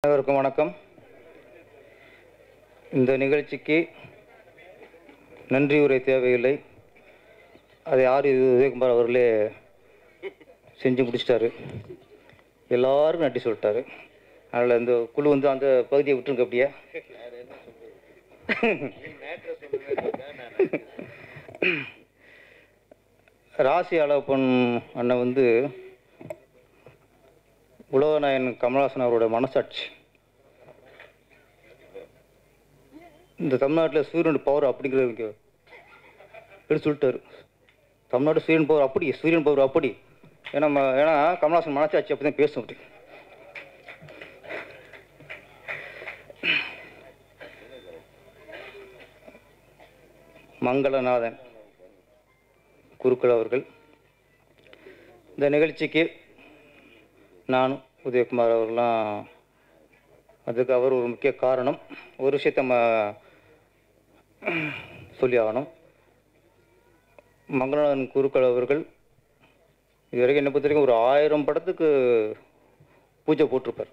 அனைவருக்கும் வணக்கம். இந்த நிகழ்ச்சிக்கு நன்றி உரை தேவையில்லை. அதை உதயகுமார் அவர்களே செஞ்சு முடிச்சிட்டாரு. எல்லாருக்கும் நன்றி சொல்லிட்டாரு. அதில் இந்த குழு வந்து அந்த பகுதியை விட்டுருங்க. அப்படியே ராசி அழகப்பன் அண்ணன் வந்து உலகநாயகன் கமலஹாசன் அவரோட மனசாட்சி. இந்த தமிழ்நாட்டில் சூரியன் பவர் அப்படிங்கிறவங்க எடுத்து சொல்லிட்டாரு. தமிழ்நாடு சூரியன் பவர் அப்படி, சூரியன் பவர் அப்படி. ஏன்னா கமலஹாசன் மனசாட்சி அப்படி தான் பேச முடியும். மங்களநாதன் குருக்கள் அவர்கள் இந்த நிகழ்ச்சிக்கு நானும் உதயகுமார் அவர்களாம் அதுக்கு அவர் ஒரு முக்கிய காரணம். ஒரு விஷயத்தை நம்ம சொல்லி ஆகணும். மங்களநாதன் குருக்கள் அவர்கள் இதுவரைக்கும் என்னை பொறுத்த வரைக்கும் ஒரு 1000 படத்துக்கு பூஜை போட்டிருப்பார்.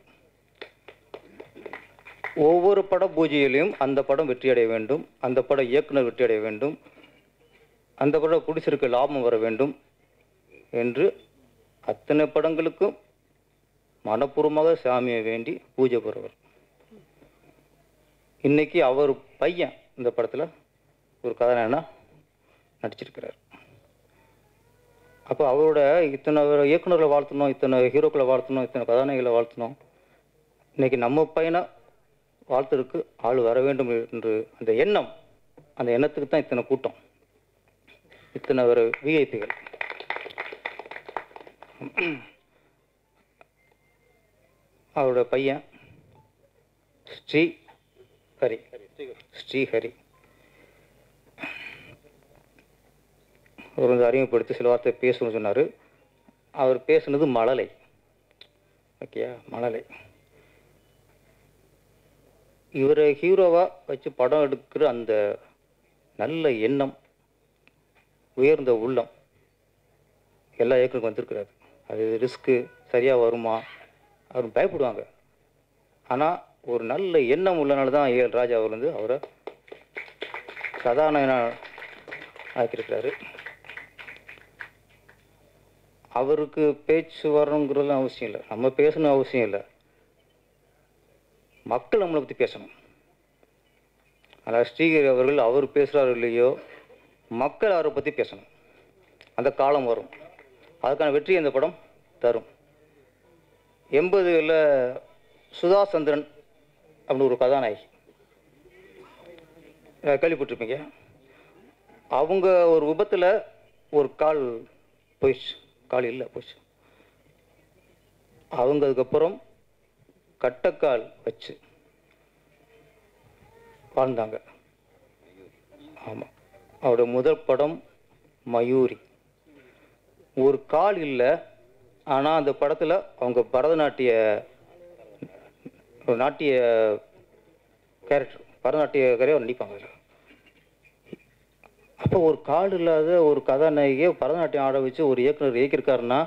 ஒவ்வொரு பட பூஜையிலையும் அந்த படம் வெற்றி அடைய வேண்டும், அந்த பட இயக்குனர் வெற்றி அடைய வேண்டும், அந்த பட குடிசிற்கு லாபம் வர வேண்டும் என்று அத்தனை படங்களுக்கும் மனப்பூர்வமாக சாமியை வேண்டி பூஜை போடுறவர். இன்னைக்கு அவர் பையன் இந்த படத்தில் ஒரு கதாநாயகனா நடிச்சிருக்கிறார். அப்போ அவரோட இத்தனை இயக்குநர்களை வாழ்த்தணும், இத்தனை ஹீரோக்களை வாழ்த்தணும், இத்தனை கதாநாயகிகளை வாழ்த்தணும். இன்னைக்கு நம்ம பையனை வாழ்த்துறதுக்கு ஆள் வர வேண்டும் என்று அந்த எண்ணம், அந்த எண்ணத்துக்கு தான் இத்தனை கூட்டம், இத்தனை ஒரு விஐபிகள். அவரோட பையன் ஸ்ரீஹரி அவர் வந்து அறிமுகப்படுத்தி சில வார்த்தை பேசணும்னு சொன்னார். அவர் பேசுனது மழலை. ஓகேயா, மழலை. இவரை ஹீரோவாக வச்சு படம் எடுக்கிற அந்த நல்ல எண்ணம், உயர்ந்த உள்ளம் எல்லா இயக்குனருக்கும் வந்திருக்கிறாரு. அது ரிஸ்க்கு சரியாக வருமா அவர் பயப்படுவாங்க. ஆனால் ஒரு நல்ல எண்ணம் உள்ளனால தான் ஏஎல் ராஜா அவர் வந்து அவரை கதாநாயகனாக ஆக்கியிருக்கிறாரு. அவருக்கு பேச்சு வரணுங்கிறதுலாம் அவசியம் இல்லை, நம்ம பேசணும் அவசியம் இல்லை. மக்கள் நம்மளை பற்றி பேசணும். அதாவது ஸ்ரீஹரி அவர்கள் அவர் பேசுகிறாரு இல்லையோ, மக்கள் அவரை பற்றி பேசணும். அந்த காலம் வரும், அதுக்கான வெற்றி அந்த படம் தரும். 80களில் சுதா சந்திரன் அப்படின்னு ஒரு கதாநாயகி கேள்விப்பட்டிருப்பீங்க. அவங்க ஒரு விபத்தில் ஒரு கால் போயிடுச்சு, கால் இல்லை போயிடுச்சு. அவங்க அதுக்கப்புறம் கட்டக்கால் வச்சு வாழ்ந்தாங்க. ஆமாம், அவருடைய முதல் படம் மயூரி. ஒரு கால் இல்லை, ஆனால் அந்த படத்தில் அவங்க பரதநாட்டிய கேரக்டர், பரதநாட்டியக்காரே நடிப்பாங்க. அப்போ ஒரு கால் இல்லாத ஒரு கதாநாயகியை பரதநாட்டியம் ஆட வச்சு ஒரு இயக்குனர் இயக்கியிருக்காருன்னா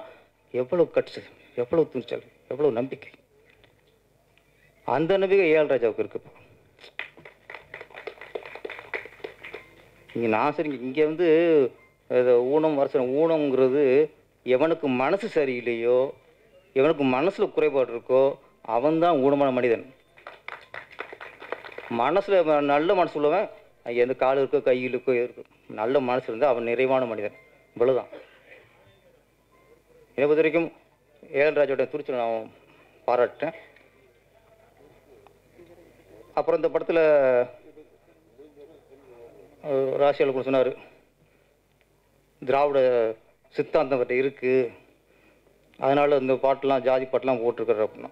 எவ்வளவு கட்சி, எவ்வளவு துணிச்சல், எவ்வளவு நம்பிக்கை. அந்த நம்பிக்கை ஏஎல் ராஜாவுக்கு இருக்குப்பா. இங்கே நான் சரிங்க, இங்கே வந்து ஊனம் வருஷம் ஊனம்ங்கிறது எவனுக்கு மனசு சரியில்லையோ, எவனுக்கு மனசில் குறைபாடு இருக்கோ அவன்தான் ஊனமான மனிதன். மனசில் நல்ல மனசு உள்ளவன், எந்த கால் இருக்கோ கையில் இருக்கோ இருக்கோ, நல்ல மனசு இருந்தால் அவன் நிறைவான மனிதன். இவ்வளோதான். என்னை பொறுத்த வரைக்கும் ஏஎல் ராஜோட துணிச்சலை நான் பாராட்டேன். அப்புறம் இந்த படத்தில் ராசியால் சொன்னார், திராவிட சித்தாந்தம் கிட்ட இருக்குது, அதனால் இந்த பாட்டெலாம் ஜாதி பாட்டெலாம் போட்டிருக்காரு அப்படின்னா.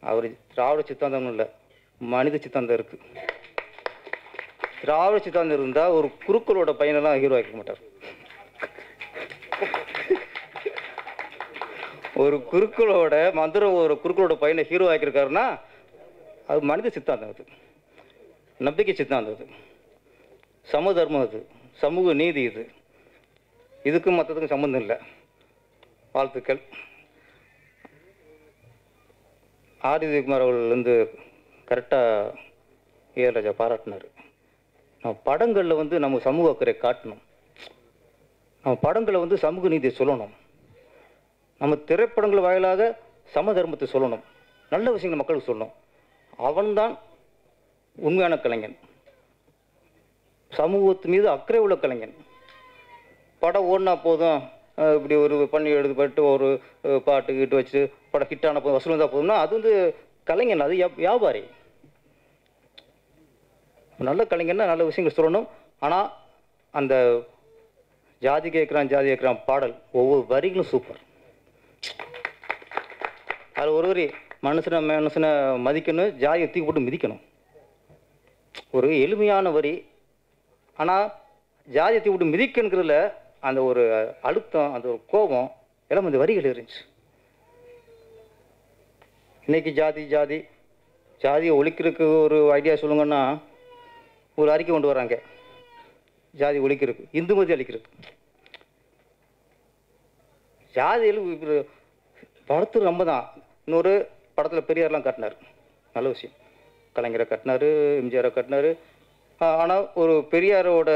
அவர் திராவிட சித்தாந்தம்னு இல்லை, மனித சித்தாந்தம் இருக்குது. திராவிட சித்தாந்தம் இருந்தால் ஒரு குருக்களோட பையனெல்லாம் ஹீரோ ஆக்க மாட்டார். ஒரு குருக்களோட ஒரு குருக்களோட பையனை ஹீரோ ஆக்கியிருக்காருன்னா அது மனித சித்தாந்தம், அது நம்பிக்கை சித்தாந்தம், அது சமதர்மம், அது சமூக நீதி. இதுக்கும் மற்றதுக்கும் சம்மந்தம் இல்லை. வாழ்த்துக்கள். ஆதித்யகுமார் அவர்கள் வந்து கரெக்டாக ஏஆர் ராஜா பாராட்டினார். நம்ம படங்களில் வந்து நம்ம சமூக அக்கறை காட்டணும், நம்ம படங்களை வந்து சமூக நீதியை சொல்லணும், நம்ம திரைப்படங்கள் வாயிலாக சம தர்மத்தை சொல்லணும், நல்ல விஷயங்கள் மக்களுக்கு சொல்லணும். அவன்தான் உண்மையான கலைஞன், சமூகத்து மீது அக்கறை உள்ள கலைஞன். படம் ஓடினா போதும், இப்படி ஒரு பண்ணி எடுத்துப்பட்டு ஒரு பாட்டு கிட்டு வச்சு படம் ஹிட்டான போதும் வசூல் வந்தால் போதும்னா அது வந்து கலைஞன், அது வியாபாரி. நல்ல கலைஞன்னா நல்ல விஷயங்கள் சொல்லணும். ஆனால் அந்த ஜாதி கேட்குறான் பாடல் ஒவ்வொரு வரிகளும் சூப்பர். அது ஒரு வரி மனுஷனை மதிக்கணும், ஜாதியை தூக்கி போட்டு மிதிக்கணும். ஒரு எளிமையான வரி, ஆனால் ஜாதியை தூக்கி போட்டு மிதிக்கணுங்கிறதுல அந்த ஒரு அழுத்தம், அந்த ஒரு கோபம் எல்லாம் அந்த வரிகள் இருந்துச்சு. இன்னைக்கு ஜாதியை ஒழிக்கிறதுக்கு ஒரு ஐடியா சொல்லுங்கன்னா ஒரு அறிக்கை கொண்டு வராங்க, ஜாதி ஒழிக்கிறதுக்கு, இந்து மதி அழிக்கிறதுக்கு. ஜாதியில் படத்து ரொம்ப தான். இன்னொரு படத்தில் பெரியார்லாம் கட்டினார், நல்ல விஷயம். கலைஞரை கட்டினார், எம்ஜிஆரை கட்டினார். ஆனால் ஒரு பெரியாரோட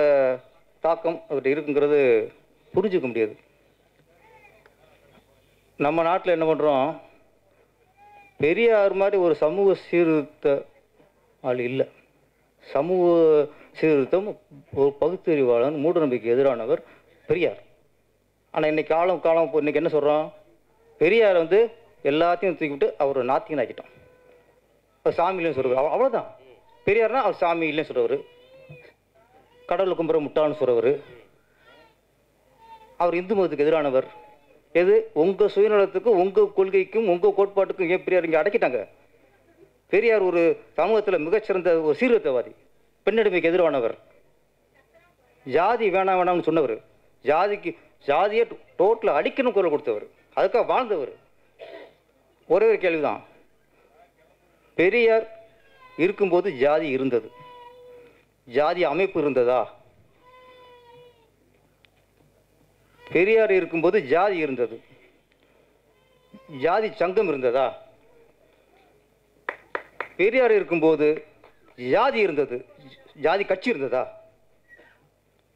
தாக்கம் அவர்கிட்ட இருக்குங்கிறது புரிஞ்சுக்க முடியாது. நம்ம நாட்டில் என்ன பண்ணுறோம், பெரியார் மாதிரி ஒரு சமூக சீர்திருத்த ஆள் இல்லை. சமூக சீர்திருத்தம், ஒரு பகுத்தறிவாளன், மூட நம்பிக்கை எதிரானவர் பெரியார். ஆனால் இன்னைக்கு காலம் இப்போ இன்னைக்கு என்ன சொல்கிறோம், பெரியார் வந்து எல்லாத்தையும் தூக்கிவிட்டு அவர் நாத்திகன் ஆக்கிட்டோம். அவர் சாமி இல்லைன்னு சொல்கிறவர், அவ்வளோதான். பெரியார்னா அவர் சாமி இல்லைன்னு சொல்கிறவர், கடவுள் கும்புற முட்டான்னு சொல்கிறவர், அவர் இந்து மதத்துக்கு எதிரானவர். எது உங்கள் சுயநலத்துக்கும் உங்கள் கொள்கைக்கும் உங்கள் கோட்பாட்டுக்கும் ஏன் பெரியார் இங்கே அடக்கிட்டாங்க? பெரியார் ஒரு சமூகத்தில் மிகச்சிறந்த ஒரு சீர்திருத்தவாதி, பெண்ணடிமைக்கு எதிரானவர், ஜாதி வேணாம்னு சொன்னவர், ஜாதியை டோட்டலாக அடிக்கணும் குரல் கொடுத்தவர், அதுக்காக வாழ்ந்தவர். ஒரே ஒரு கேள்விதான், பெரியார் இருக்கும்போது ஜாதி இருந்தது, ஜாதி அமைப்பு இருந்ததா? பெரியார் இருக்கும்போது ஜாதி இருந்தது, ஜாதி சங்கம் இருந்ததா? பெரியார் இருக்கும்போது ஜாதி இருந்தது, ஜாதி கட்சி இருந்ததா?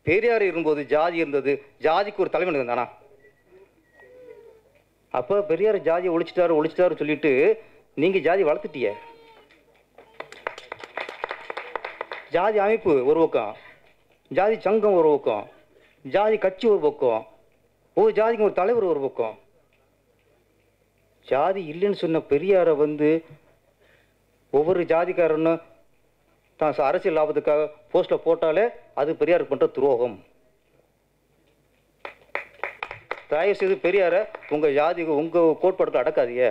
பெரியார் இருக்கும்போது ஜாதி இருந்தது, ஜாதிக்கு ஒரு தலைவன் இருந்தானா? அப்போ பெரியார் ஜாதியை ஒழிச்சிட்டாரு சொல்லிட்டு நீங்க ஜாதி வளர்த்துட்டிய. ஜாதி அமைப்பு ஒரு பக்கம், ஜாதி சங்கம் ஒரு பக்கம், ஜாதி கட்சி ஒரு பக்கம், ஒரு ஜாதிக்கு ஒரு தலைவர் ஒரு பக்கம். ஜாதி இல்லைன்னு சொன்ன பெரியாரை வந்து ஒவ்வொரு ஜாதிக்காரனும் தான் அரசியல் லாபத்துக்காக போஸ்ட்ல போட்டாலே அது பெரியாருக்கு பண்ற துரோகம். தயவு செய்து பெரியாரை உங்க ஜாதிக்கு உங்க கோட்பாடுக்கு அடக்காதீங்க.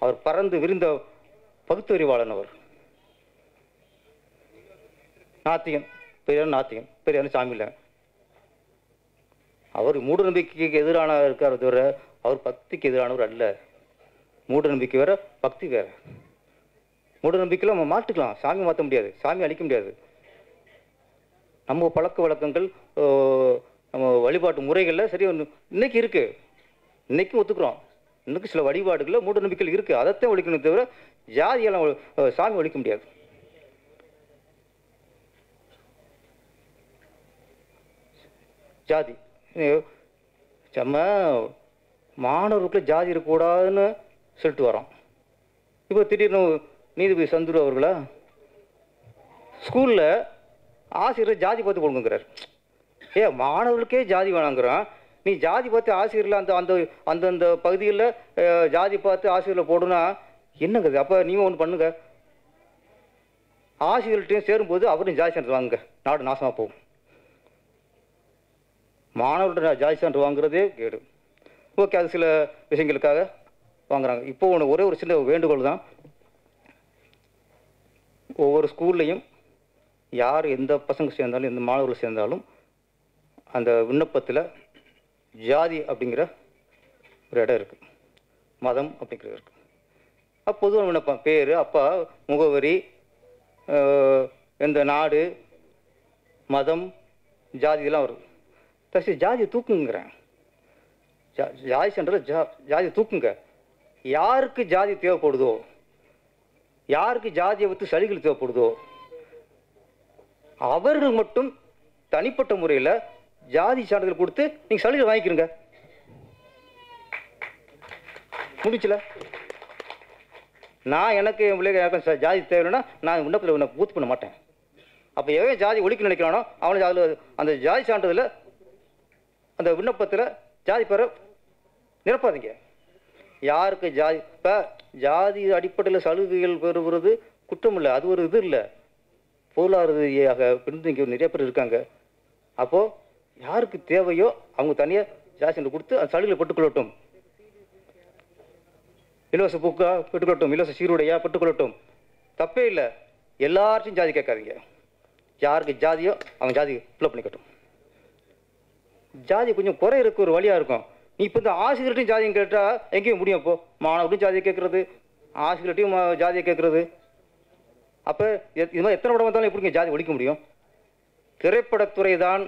அவர் பறந்து விரிந்த பகுத்தறிவாளன், அவர் நாத்திகன். பெரியார் சாமி இல்லை. அவர் மூட நம்பிக்கைக்கு எதிரான இருக்கார் தவிர அவர் பக்திக்கு எதிரானவர் அல்ல. மூட நம்பிக்கை வேற, பக்தி வேற. மூட நம்பிக்கையில் நம்ம மாட்டுக்கலாம், சாமி மாற்ற முடியாது, சாமி அழிக்க முடியாது. நம்ம பழக்க வழக்கங்கள், நம்ம வழிபாட்டு முறைகளில் சரி இன்னைக்கு இருக்கு, இன்னைக்கும் ஒத்துக்கிறோம். இன்னைக்கு சில வழிபாடுகளில் மூட நம்பிக்கைகள் இருக்கு, அதைத்தான் ஒழிக்கணும் தவிர ஜாதியெல்லாம் சாமி ஒழிக்க முடியாது. ஜாதி நம்ம மாணவர்களுக்கு ஜாதி இருக்கக்கூடாதுன்னு சொல்லிட்டு வரோம். இப்போ திடீர்னு நீதிபதி சந்துரு அவர்களா ஸ்கூலில் ஆசிரியர் ஜாதி பார்த்து கொடுங்கிறார். மாணவர்களுக்கே ஜாதி வேணாங்கிறான், நீ ஜாதி பார்த்து ஆசிரியரில் அந்தந்த பகுதிகளில் ஜாதி பார்த்து ஆசிரியரில் போடுனா என்னங்குது? அப்போ நீங்களும் ஒன்று பண்ணுங்க, ஆசிரியர்கள்ட்டையும் சேரும்போது அவரும் ஜாதி சென்டர் வாங்குங்க, நாடு நாசமாக போகும். மாணவர்கள்ட்ட ஜாதி சென்டர் வாங்குறதே கேடு. ஓகே, அது சில விஷயங்களுக்காக வாங்குறாங்க. இப்போ ஒரே ஒரு சின்ன வேண்டுகோள் தான், ஒவ்வொரு ஸ்கூல்லையும் யார் எந்த பசங்க சேர்ந்தாலும் எந்த மாணவர்கள் சேர்ந்தாலும் அந்த விண்ணப்பத்தில் ஜாதி அப்படிங்கிற ஒரு இடம் இருக்குது, மதம் அப்படிங்கிறது இருக்குது. அப்போ பொதுவாக விண்ணப்பம் பேர், அப்பா, முகவரி, எந்த நாடு, மதம், ஜாதியெல்லாம் வருது. தசி ஜாதியை தூக்குங்கிறேன், ஜாதி சென்டரில் ஜாதி தூக்குங்க. யாருக்கு ஜாதி தேவைப்படுதோ யாருக்கு ஜாதியை வைத்து சலுகைகள் தேவைப்படுதோ அவர்கள் மட்டும் தனிப்பட்ட முறையில் ஜாதி சான்றிதழ் கொடுத்து நீங்கள் சலுகை வாங்கிக்கிறீங்க. முடிச்சல. நான் எனக்கு என் பிள்ளைங்க எனக்கு ஜாதி தேவைன்னா நான் விண்ணப்பத்தில் பூர்த்தி பண்ண மாட்டேன். அப்போ எவன் ஜாதி ஒழிக்க நினைக்கிறானோ அவனை அதில் அந்த ஜாதி சான்றிதழில் அந்த விண்ணப்பத்தில் ஜாதி பெற நிரப்பாதீங்க. யாருக்கு ஜாதி இப்போ ஜாதி அடிப்படையில் சலுகைகள் பெறுவது குற்றம் இல்லை, அது ஒரு இது இல்லை. பொருளாதார ரீதியாக பின்தங்கி நிறைய பேர் இருக்காங்க. அப்போது யாருக்கு தேவையோ அவங்க தனியாக ஜாதி சான்றிதழ் கொடுத்து அந்த சலுகைகளை பெற்றுக்கொள்ளட்டும். இலவச புக்கா பெற்றுக்கொள்ளட்டும், இலவச சீருடையா பெற்றுக்கொள்ளட்டும், தப்பே இல்லை. எல்லார்ட்டையும் ஜாதி கேட்காதீங்க. யாருக்கு ஜாதியோ அவங்க ஜாதி ஃபில்அப் பண்ணிக்கட்டும். ஜாதி கொஞ்சம் குறை இருக்க ஒரு வழியாக இருக்கும். நீ இப்போ இந்த ஆசிரியர்கிட்டையும் ஜாதியும் கேட்டால் எங்கேயும் முடியும். அப்போது மாணவர்கிட்டையும் ஜாதியை கேட்குறது, ஆசிரியர்கிட்டையும் ஜாதியை கேட்குறது. அப்போ இது மாதிரி எத்தனை படம் வந்தாலும் எப்படிங்க ஜாதி ஒழிக்க முடியும்? திரைப்படத்துறை தான்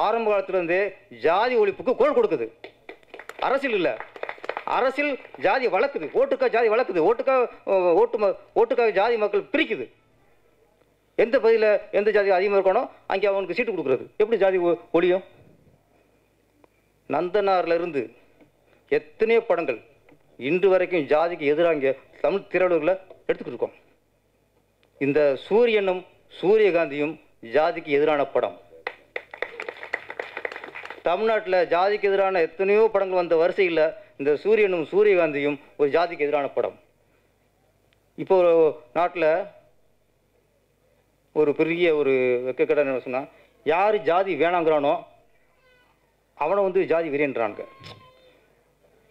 ஆரம்ப காலத்திலிருந்தே ஜாதி ஒழிப்புக்கு குரல் கொடுக்குது. அரசியல் இல்லை, அரசியல் ஜாதி வளர்க்குது. ஓட்டுக்காக ஜாதி வளர்க்குது, ஓட்டுக்காக ஜாதி மக்கள் பிரிக்குது. எந்த பகுதியில் எந்த ஜாதி அதிகமாக இருக்கணும் அங்கே அவனுக்கு சீட்டு கொடுக்குறது. எப்படி ஜாதி ஒழியும்? நந்தனார்லேருந்து எத்தனையோ படங்கள் இன்று வரைக்கும் ஜாதிக்கு எதிராக இங்கே தமிழ் திரையுலகில் எடுத்துக்கிட்டு இருக்கோம். இந்த சூரியனும் சூரியகாந்தியும் ஜாதிக்கு எதிரான படம். தமிழ்நாட்டில் ஜாதிக்கு எதிரான எத்தனையோ படங்கள் வந்த வரிசையில் இந்த சூரியனும் சூரியகாந்தியும் ஒரு ஜாதிக்கு எதிரான படம். இப்போ ஒரு நாட்டில் ஒரு பெரிய ஒரு வெக்கக்கடை என்ன சொன்னால், யார் ஜாதி வேணாங்கிறானோ அவனை வந்து ஜாதி வெறியன்றானுங்க.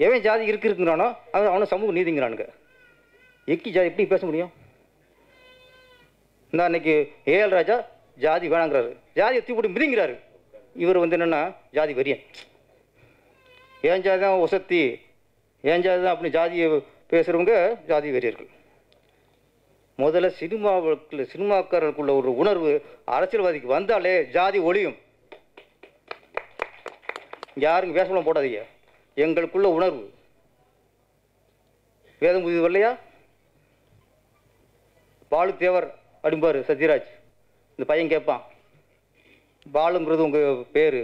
எவன் ஜாதி இருக்குங்கிறானோ அவனை சமூக நீதிங்கிறானுங்க. எக்கி ஜாதி எப்படி பேச முடியும்? இந்த அன்னைக்கு ஏஎல் ராஜா ஜாதி வேணாங்கிறாரு, ஜாதியை தூக்கி போட்டு மிதிங்கிறாரு. இவர் வந்து என்னென்னா ஜாதி வெறியன். ஏன் ஜாதி தான் ஒசத்தி, ஏன் ஜாதி தான் அப்படி ஜாதியை பேசுகிறவங்க ஜாதி வெறியர்கள். முதல்ல சினிமாக்காரர்களுக்குள்ள ஒரு உணர்வு அரசியல்வாதிக்கு வந்தாலே ஜாதி ஒழியும். யாருங்க வேஷமெல்லாம் போடாதீங்க. எங்களுக்குள்ள உணர்வு வேதம் புதிது வரலையா? பாலு தேவர் அப்படிம்பாரு சத்யராஜ். இந்த பையன் கேட்பான், பாலுங்கிறது உங்கள் பேர்,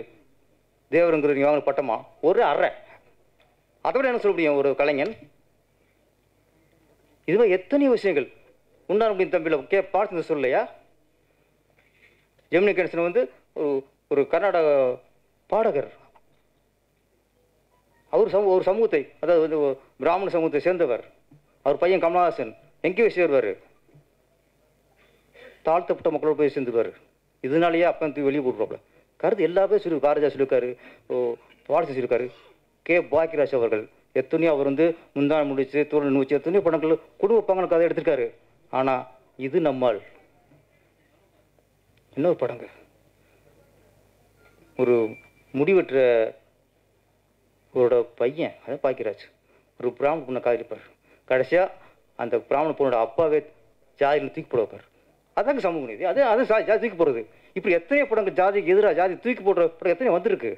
தேவருங்கிறது நீங்கள் வாங்கின பட்டமா? ஒரு அறை. அதை விட என்ன சொல்ல முடியும் ஒரு கலைஞன்? இதுமாதிரி எத்தனையோ விஷயங்கள் உண்டான முடியும். தம்பியில் பார்த்து சொல்லலையா? ஜெமினி கணேசன் வந்து ஒரு கர்நாடக பாடகர். அவர் ஒரு சமூகத்தை, அதாவது வந்து பிராமண சமூகத்தை சேர்ந்தவர். அவர் பையன் கமலஹாசன் எங்கேயோ சேருவார், தாழ்த்தப்பட்ட மக்களோட போய் சேர்ந்துருவார். இதனாலேயே அப்போ வெளியே போட்டுருவாப்ல. கருத்து எல்லா பேரும் சொல்லி பாரதியார் சொல்லியிருக்காரு, பாரதி சொல்லியிருக்காரு. கே பாக்கியராஜ் அவர்கள் எத்தனையோ அவர் வந்து முந்தான முடிச்சு தூரல் நூச்சு எத்தனையோ படங்கள் குடும்ப பங்கன கதை எடுத்திருக்காரு. ஆனால் இது நம்மால் இன்னொரு படங்க, ஒரு முடிவெற்ற பையன், அதான் பாக்கியராஜ், ஒரு பிராமண பொண்ணை காதலிப்பார். கடைசியாக அந்த பிராமண பொண்ணோட அப்பாவே ஜாதியில் தூக்கி போட வைப்பார். அதாங்க சமூக நீதி. அது ஜாதி தூக்கி போடுறது. இப்படி எத்தனையோ படங்கள் ஜாதிக்கு எதிராக ஜாதி தூக்கி போடுற படம் எத்தனையோ வந்திருக்கு.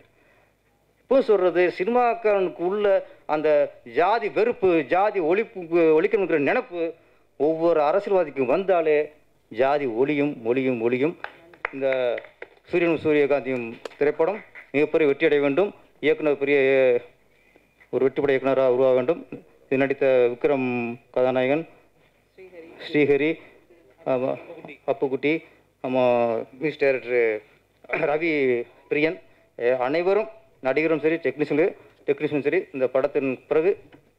இப்போ சொல்கிறது சினிமாக்காரனுக்கு உள்ள அந்த ஜாதி வெறுப்பு, ஜாதி ஒழிக்கணுங்கிற நினைப்பு ஒவ்வொரு அரசியல்வாதிக்கும் வந்தாலே ஜாதி ஒழியும். இந்த சூரியனும் சூரியகாந்தியும் திரைப்படம் மிகப்பெரிய வெற்றி அடைய வேண்டும். இயக்குனர் பெரிய ஒரு வெற்றிப்பட இயக்குனராக உருவாக வேண்டும். இது நடித்த விக்ரம் கதாநாயகன், ஸ்ரீஹரி, அப்புக்குட்டி, மியூசிக் டைரக்டர் ரவி பிரியன், அனைவரும் நடிகரும் சரி டெக்னீஷியனும் சரி இந்த படத்தின் பிறகு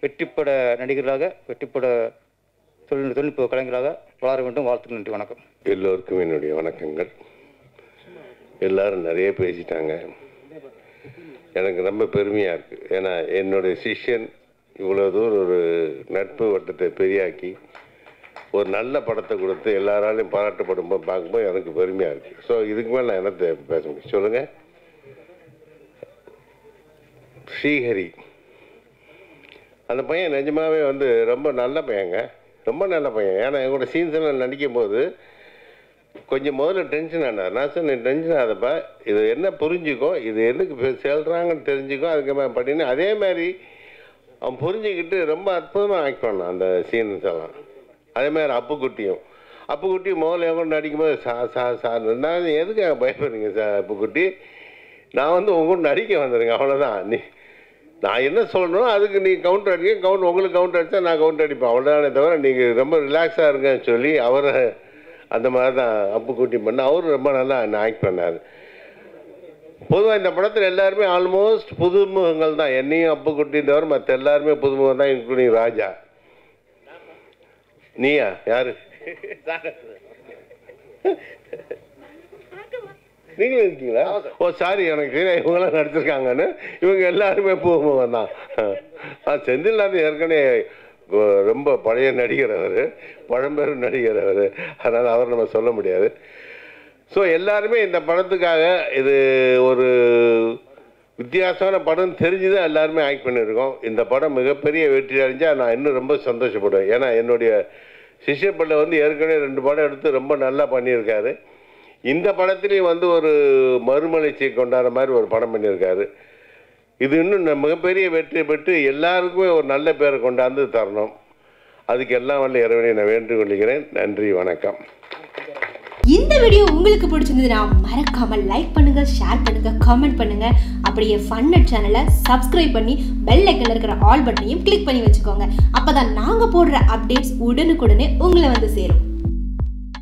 வெற்றிப்பட நடிகர்களாக, வெற்றிப்பட தொழில்நுட்ப கலைஞராக வளர வேண்டும். வாழ்த்துக்கள். நன்றி, வணக்கம். எல்லோருக்கும் என்னுடைய வணக்கங்கள். எல்லாரும் நிறைய பேசிட்டாங்க. எனக்கு ரொம்ப பெருமையாக இருக்குது. ஏன்னா என்னுடைய சிஷ்யன் இவ்வளோ தூரம் ஒரு நட்பு வட்டத்தை பெரியாக்கி ஒரு நல்ல படத்தை கொடுத்து எல்லாராலையும் பாராட்டப்படும் போது பார்க்கும்போது எனக்கு பெருமையாக இருக்குது. ஸோ இதுக்கு மேலே நான் என்னத்தை பேச முடியும் சொல்லுங்கள். ஸ்ரீஹரி அந்த பையன் நிஜமாகவே வந்து ரொம்ப நல்ல பையங்க, ரொம்ப நல்ல பையன். ஏன்னா எங்களோட சீன்ஸ்லாம் நடிக்கும் போது கொஞ்சம் முதல்ல டென்ஷன் ஆனார். நான் சொன்னேன், டென்ஷன் ஆகுதப்பா, இது என்ன புரிஞ்சுக்கோ, இது எதுக்கு செல்றாங்கன்னு தெரிஞ்சுக்கோ, அதுக்கு மேலே பண்ணின்னு அதே மாதிரி அவன் புரிஞ்சுக்கிட்டு ரொம்ப அற்புதமாக ஆக்ட் பண்ணான் அந்த சீன்ஸ் எல்லாம். அதே மாதிரி அப்புக்குட்டி முதல்ல என் கூட நடிக்கும்போது சார் நான் எதுக்காக பயப்படுறீங்க சார் அப்புக்குட்டி, நான் வந்து உங்க கூட நடிக்க வந்துடுங்க, அவ்வளோதான். நான் என்ன சொல்லணும் அதுக்கு நீங்கள் கவுண்டர் அடிக்க, உங்களுக்கு கவுண்டர் அடித்தா நான் கவுண்டர் அடிப்பேன், அவ்வளோதானே தவிர நீங்கள் ரொம்ப ரிலாக்ஸாக இருங்கன்னு சொல்லி அவரை அந்த மாதிரி தான் அப்புக்குட்டி பண்ண. அவரும் ரொம்ப நல்லா ஆக்ட் பண்ணார். பொதுவாக இந்த படத்தில் எல்லாருமே ஆல்மோஸ்ட் புதுமுகங்கள் தான், என்னையும் அப்புக்குட்டி தவிர மற்ற எல்லாருமே புதுமுகம் தான், இன்க்ளூடிங் ராஜா. நீயா யாரு நீங்களும் இருக்கீங்களா? ஓ சாரி, எனக்கு இவங்களாம் நடிச்சிருக்காங்கன்னு. இவங்க எல்லாருமே புதுமுகம் தான். செந்தில்நாதன் ஏற்கனவே ரொம்ப பழைய நடிகர், அவர் பழம்பெரும் நடிகர் அவர், அதனால் அவர் நம்ம சொல்ல முடியாது. ஸோ எல்லாருமே இந்த படத்துக்காக இது ஒரு வித்தியாசமான படம் தெரிஞ்சுதான் எல்லாருமே ஆக்ட் பண்ணியிருக்கோம். இந்த படம் மிகப்பெரிய வெற்றி அடைஞ்சால் நான் இன்னும் ரொம்ப சந்தோஷப்படுவேன். ஏன்னா என்னுடைய சிஷ்யப்பள்ளை வந்து ஏற்கனவே 2 படம் எடுத்து ரொம்ப நல்லா பண்ணியிருக்காரு. இந்த படத்துலேயும் வந்து ஒரு மறுமலர்ச்சியை கொண்டாடுற மாதிரி ஒரு படம் பண்ணியிருக்காரு. இது இன்னும் மிகப்பெரிய வெற்றி பெற்று எல்லாருக்குமே ஒரு நல்ல பேரை கொண்டாந்து தரணும். அதுக்கு எல்லாம் வல்ல இறைவனை நான் வேண்டிக் கொள்கிறேன். நன்றி, வணக்கம். இந்த வீடியோ உங்களுக்கு பிடிச்சிருந்ததுன்னா மறக்காம லைக் பண்ணுங்க, ஷேர் பண்ணுங்க, கமெண்ட் பண்ணுங்க. அப்படியே ஃபன்நட் சேனலை சப்ஸ்கிரைப் பண்ணி பெல் ஐக்கன்ல இருக்கிற ஆல் பட்டனையும் கிளிக் பண்ணி வச்சுக்கோங்க. அப்பதான் நாங்க போடுற அப்டேட்ஸ் உடனுக்குடனே உங்களை வந்து சேரும்.